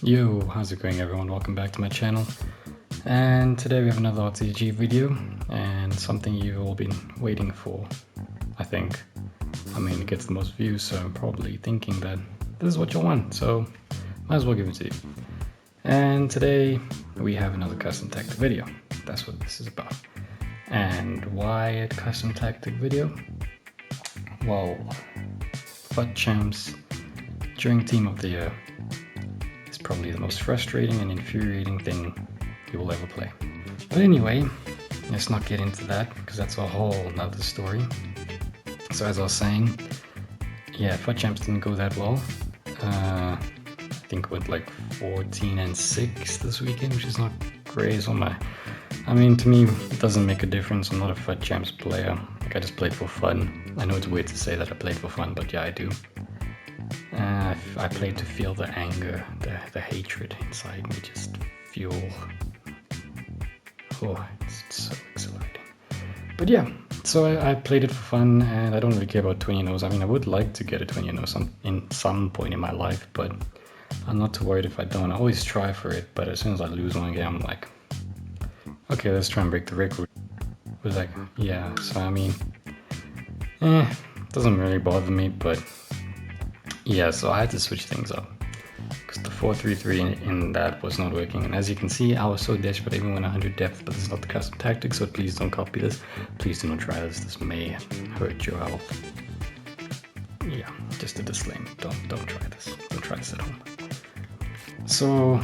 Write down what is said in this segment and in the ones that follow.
Yo, how's it going everyone? Welcome back to my channel. And today we have another RTG video and something you've all been waiting for, I think. I mean, it gets the most views, so I'm probably thinking that this is what you'll want, so might as well give it to you. And today we have another custom tactic video. That's what this is about. And why a custom tactic video? Well, FUT CHAMPS during Team of the Year is probably the most frustrating and infuriating thing you will ever play. But anyway, let's not get into that because that's a whole nother story. So as I was saying, yeah, FUT CHAMPS didn't go that well. I think it went like 14-6 this weekend, which is not great. So I mean, to me, it doesn't make a difference. I'm not a FUT CHAMPS player. Like, I just played for fun. I know it's weird to say that I played for fun, but yeah, I do. I played to feel the anger, the hatred inside me just fuel. Oh, it's so exhilarating. But yeah, so I played it for fun, and I don't really care about 20-0s. I mean, I would like to get a 20-0 in some point in my life, but I'm not too worried if I don't. I always try for it, but as soon as I lose one game, I'm like, okay, let's try and break the record. It was like, yeah, so I mean, doesn't really bother me, but yeah, so I had to switch things up because the 4-3-3 in that was not working. And as you can see, I was so desperate I even went 100 depth, but this is not the custom tactics, so please don't copy this. Please do not try this. This may hurt your health. Yeah, just a disclaimer. Don't try this. Don't try this at home. So,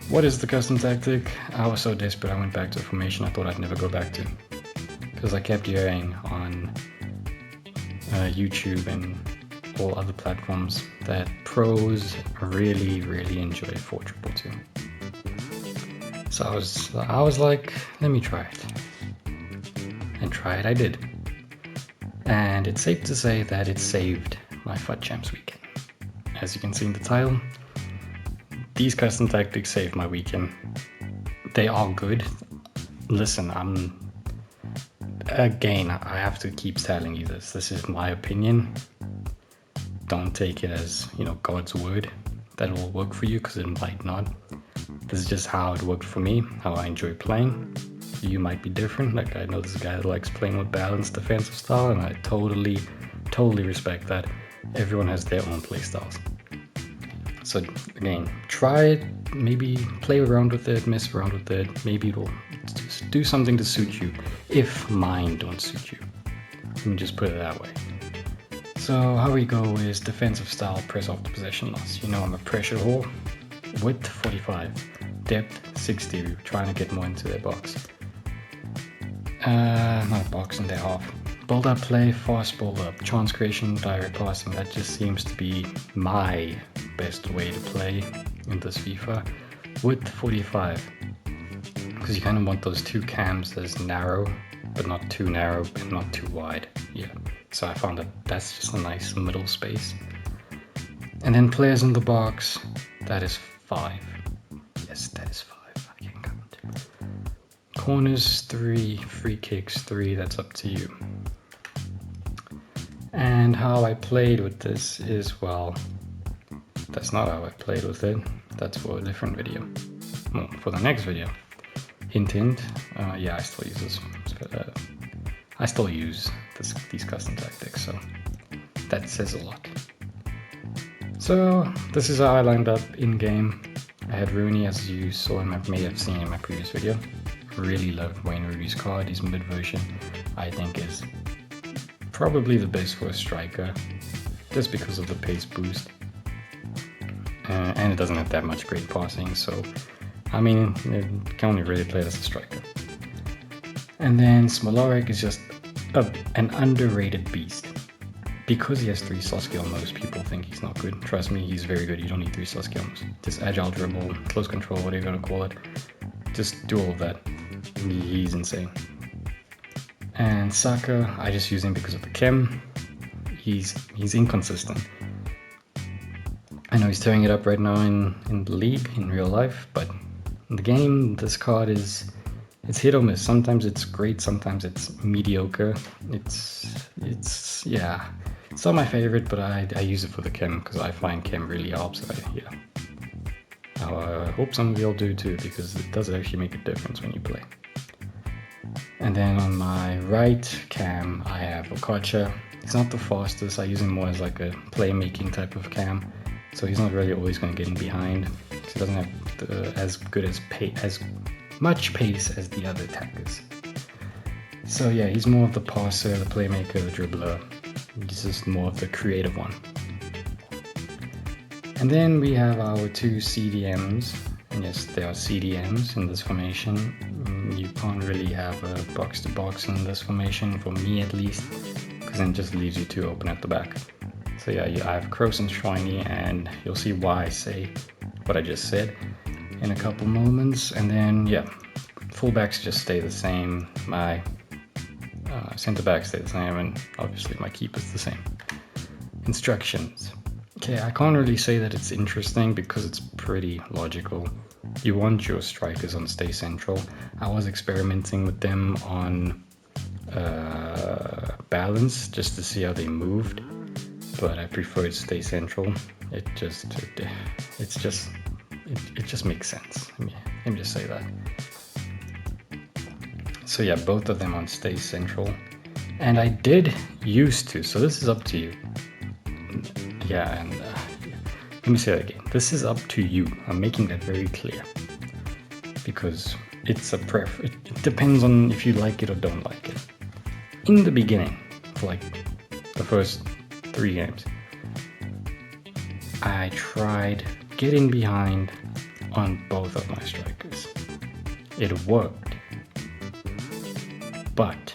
what is the custom tactic? I was so desperate I went back to a formation I thought I'd never go back to, because I kept hearing on YouTube and all other platforms that pros really enjoy 4-2-2. So I was like, let me try it. And try it I did. And it's safe to say that it saved my FUT CHAMPS weekend. As you can see in the title, these custom tactics saved my weekend. They are good. Listen, again, I have to keep telling you this. This is my opinion. Don't take it as, God's word that it will work for you, because it might not. This is just how it worked for me, how I enjoy playing. You might be different. Like, I know this guy that likes playing with balanced defensive style, and I totally respect that. Everyone has their own play styles. So again, try it, maybe play around with it, mess around with it. Maybe it'll do something to suit you, if mine don't suit you. Let me just put it that way. So how we go is defensive style, press off the possession loss. I'm a pressure whore. Width 45, depth 60. We're trying to get more into their box. Not box, in their half. Build up play, fast build up, chance creation, direct passing. That just seems to be my best way to play in this FIFA. Width 45, because you kind of want those two cams as narrow, but not too narrow and not too wide. Yeah. So I found that that's just a nice middle space. And then players in the box, that is 5. Yes, that is 5. I can count. Corners 3, free kicks 3, that's up to you. And how I played with this is, well, that's not how I played with it. That's for a different video. Well, for the next video. Hint, hint. Yeah, I still use this. I still use these custom tactics, so that says a lot. So this is how I lined up in game. I had Rooney, as you saw and may have seen in my previous video. Really love Wayne Rooney's card. His mid version, I think, is probably the best for a striker, just because of the pace boost. And it doesn't have that much great passing, so I mean, it can only really play it as a striker. And then Smolaric is just an underrated beast. Because he has 3 soft skill, most people think he's not good. Trust me, he's very good. You don't need 3 soft skills. Just agile dribble, close control, whatever you're gonna call it. Just do all of that. He's insane. And Saka, I just use him because of the chem. He's inconsistent. I know he's tearing it up right now in the league, in real life, but in the game, this card it's hit or miss. Sometimes it's great, sometimes it's mediocre. It's yeah, It's not my favorite, but I use it for the chem because I find chem really helps. I hope some of y'all do too, because it does actually make a difference when you play. And then on my right cam, I have Okocha. He's not the fastest. I use him more as like a playmaking type of cam. So he's not really always going to get in behind. So he doesn't have as much pace as the other attackers. So yeah, he's more of the passer, the playmaker, the dribbler. He's just more of the creative one. And then we have our two CDMs. And yes, there are CDMs in this formation. You can't really have a box-to-box in this formation, for me at least, because then it just leaves you too open at the back. So yeah, I have Kroos and Shiny, and you'll see why I say what I just said in a couple moments. And then yeah, fullbacks just stay the same, my center backs stay the same, and obviously my keeper's the same. Instructions. Okay, I can't really say that it's interesting because it's pretty logical. You want your strikers on stay central. I was experimenting with them on balance just to see how they moved, but I prefer stay central. It just makes sense. Let me just say that. So yeah, both of them on stay central, and I did used to. So this is up to you. Yeah, and let me say that again. This is up to you. I'm making that very clear because it's a it depends on if you like it or don't like it. In the beginning, for like the first 3 games, I tried getting behind on both of my strikers. It worked, but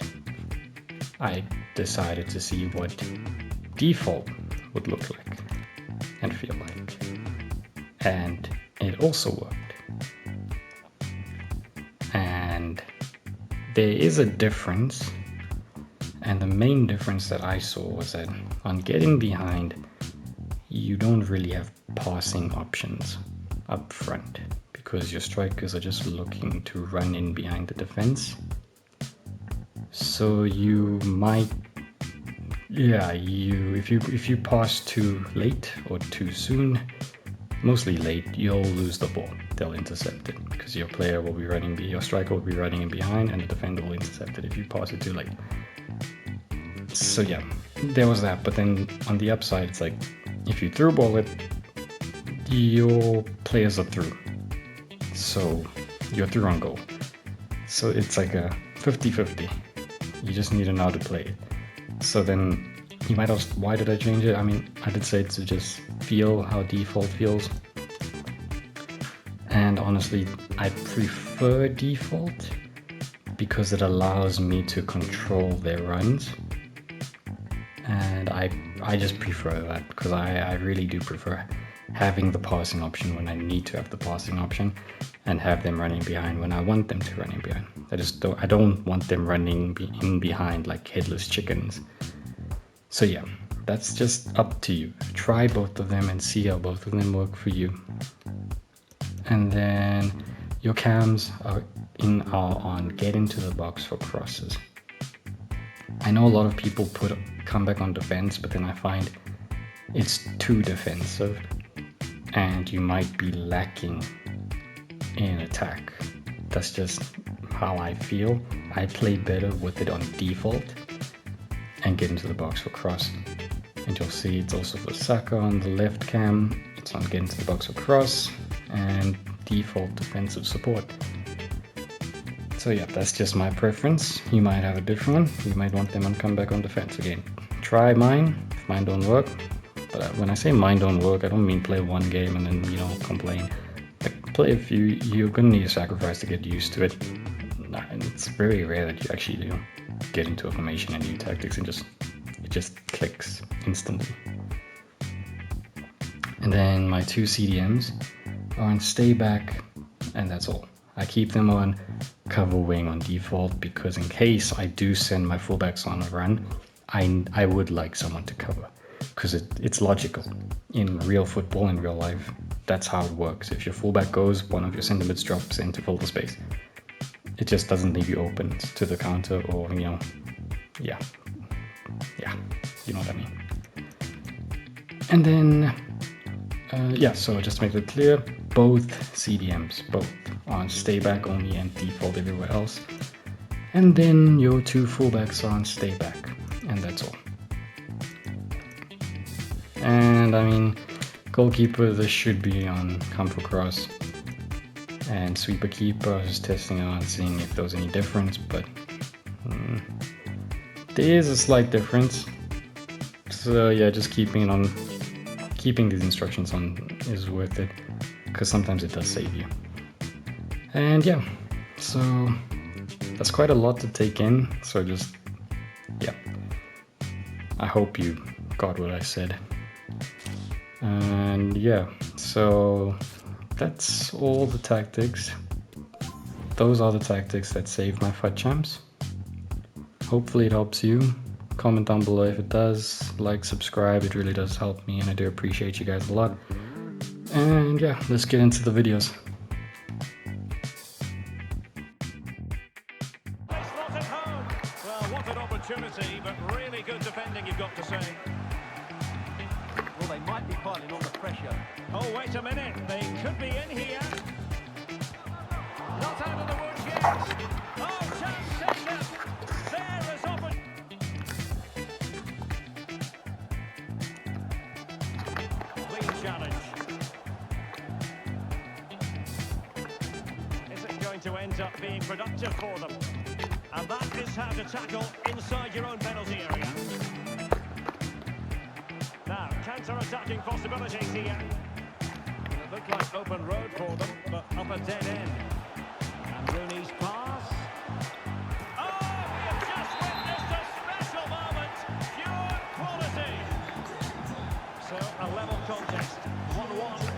I decided to see what default would look like and feel like, and it also worked. And there is a difference, and the main difference that I saw was that on getting behind, you don't really have passing options up front because your strikers are just looking to run in behind the defense. So you might, yeah, if you pass too late or too soon, mostly late, you'll lose the ball. They'll intercept it because your player will be running, your striker will be running in behind, and the defender will intercept it if you pass it too late. So yeah, there was that. But then on the upside, it's like if you through ball it, your players are through, so you're through on goal. So it's like a 50-50. You just need to know how to play it. So then you might ask, why did I change it? I mean, I did say to just feel how default feels. And honestly, I prefer default because it allows me to control their runs. And I just prefer that because I really do prefer having the passing option when I need to have the passing option, and have them running behind when I want them to run in behind. I don't want them running in behind like headless chickens. So yeah, that's just up to you. Try both of them and see how both of them work for you. And then your cams are on get into the box for crosses. I know a lot of people come back on defense, but then I find it's too defensive and you might be lacking in attack. That's just how I feel. I play better with it on default and get into the box for cross. And you'll see it's also for Saka on the left cam. It's on get into the box for cross and default defensive support. So yeah, that's just my preference. You might have a different one. You might want them on comeback on defense. Again, try mine. If mine don't work, but when I say mine don't work, I don't mean play one game and then complain. Like, play a few. You're gonna need a sacrifice to get used to it. And it's very rare that you actually do get into a formation and new tactics and it just clicks instantly. And then my two CDMs are on stay back, and that's all. I keep them on cover wing on default because in case I do send my fullbacks on a run, I would like someone to cover, because it's logical. In real football, in real life, that's how it works. If your fullback goes, one of your center mids drops into fill the space. It just doesn't leave you open to the counter or, yeah, you know what I mean. And then Yeah, so just to make it clear, both CDMs, both on stay back only and default everywhere else. And then your two fullbacks are on stay back, and that's all. And I mean, goalkeeper, this should be on come for cross. And sweeper keeper, I was just testing out and seeing if there was any difference, but there is a slight difference. So yeah, just keeping these instructions on is worth it, because sometimes it does save you. And yeah, so that's quite a lot to take in, so just, yeah, I hope you got what I said. And yeah, so that's all the tactics. Those are the tactics that saved my FUT champs. Hopefully it helps you. Comment down below if it does. Like, subscribe, it really does help me, and I do appreciate you guys a lot. And yeah, let's get into the videos. Well, what an opportunity, but really good defending, you've got to say. Well, they might be piling on the pressure. Oh, wait a minute, they could be in here. Not out of the woods yet. Oh, CHAMPS. There is opportunity. Clean challenge. Is it going to end up being productive for them? And that is how to tackle inside your own penalty area. Now, counter-attacking possibilities here. It looked like open road for them, but up a dead end. And Rooney's pass. Oh, we have just witnessed a special moment. Pure quality. So, a level contest. 1-1.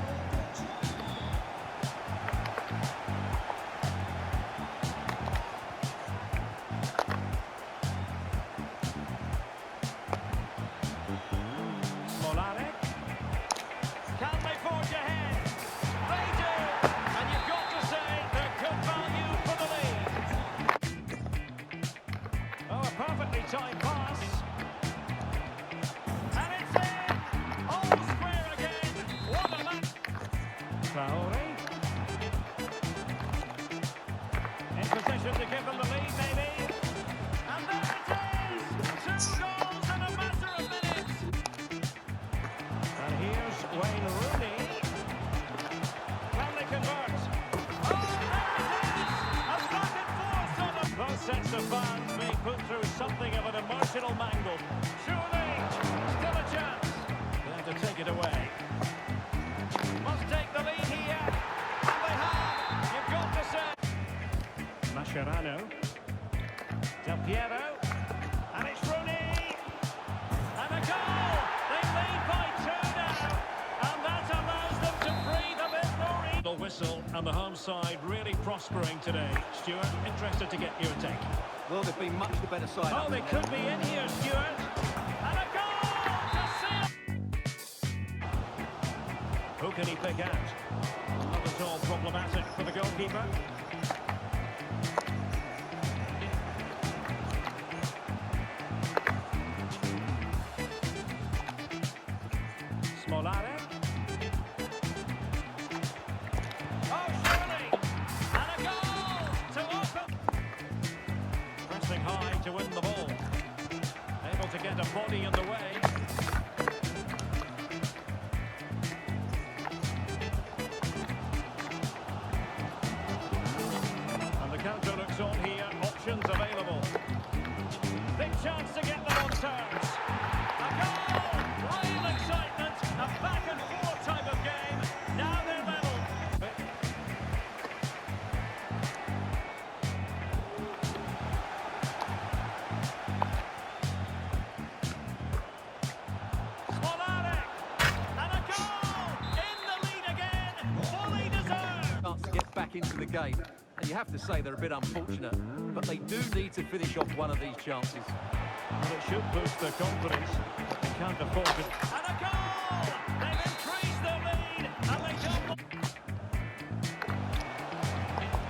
Time pass. And it's in! All square again. What a match. Traore. In position to give them the lead, maybe. And there it is! 2 goals in a matter of minutes. And here's Wayne Rooney. Can they convert? Oh, there it is! A back and forth on the... Both sets of fans being put through something of an emotional mangle. Surely, still a chance. They have to take it away. Must take the lead here. And they have. You've got to say. Mascherano. Del Piero. And it's Rooney. And a goal. They lead by 2 now. And that allows them to breathe a bit more. The whistle and the home side really prospering today. Stuart, interested to get your take. Well, they've been much the better side. Oh, they could be in here, Stuart. And a goal to seal. Who can he pick out? Not at all problematic for the goalkeeper. Smolare. Oh, surely. And a goal to open. Pressing high to win the ball. Able to get a body in the way. And the counter looks on here. Options available. Big chance to get them on terms. A goal! Real excitement. A back and forth type of game. Now they're level. Into the game, and you have to say they're a bit unfortunate, but they do need to finish off one of these chances. Well, it should boost their confidence. They can't afford it. And a goal! They've increased their lead, and they come.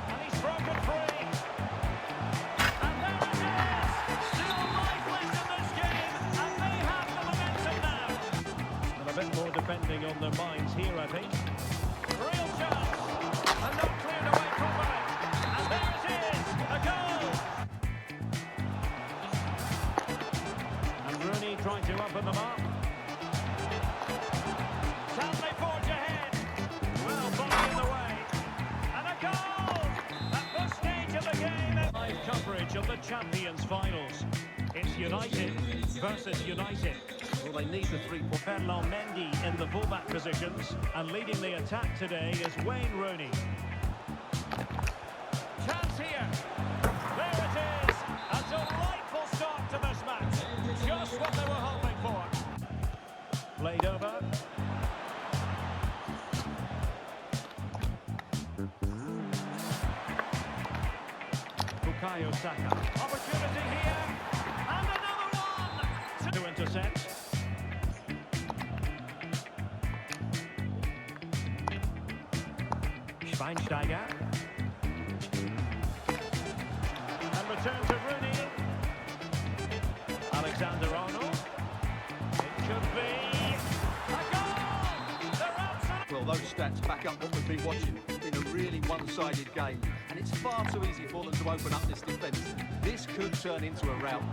And he's broken free. And there it is! Still life left in this game, and they have the momentum now. And a bit more depending on their minds here. of the Champions finals. It's United versus United. Well, they need the 3 points. Ferland Mendy in the fullback positions, and leading the attack today is Wayne Rooney. Chance here. There it is. A delightful start to this match. Just what they were hoping for. Played over. Bukayo Saka. Opportunity here. And another one. To intercept. Schweinsteiger. And return to Rooney. Alexander-Arnold. It could be a goal! They're absolutely... Well, those stats back up what we've been watching. It's been a really one-sided game, and it's far too easy for them to open up this defence. This could turn into a rout.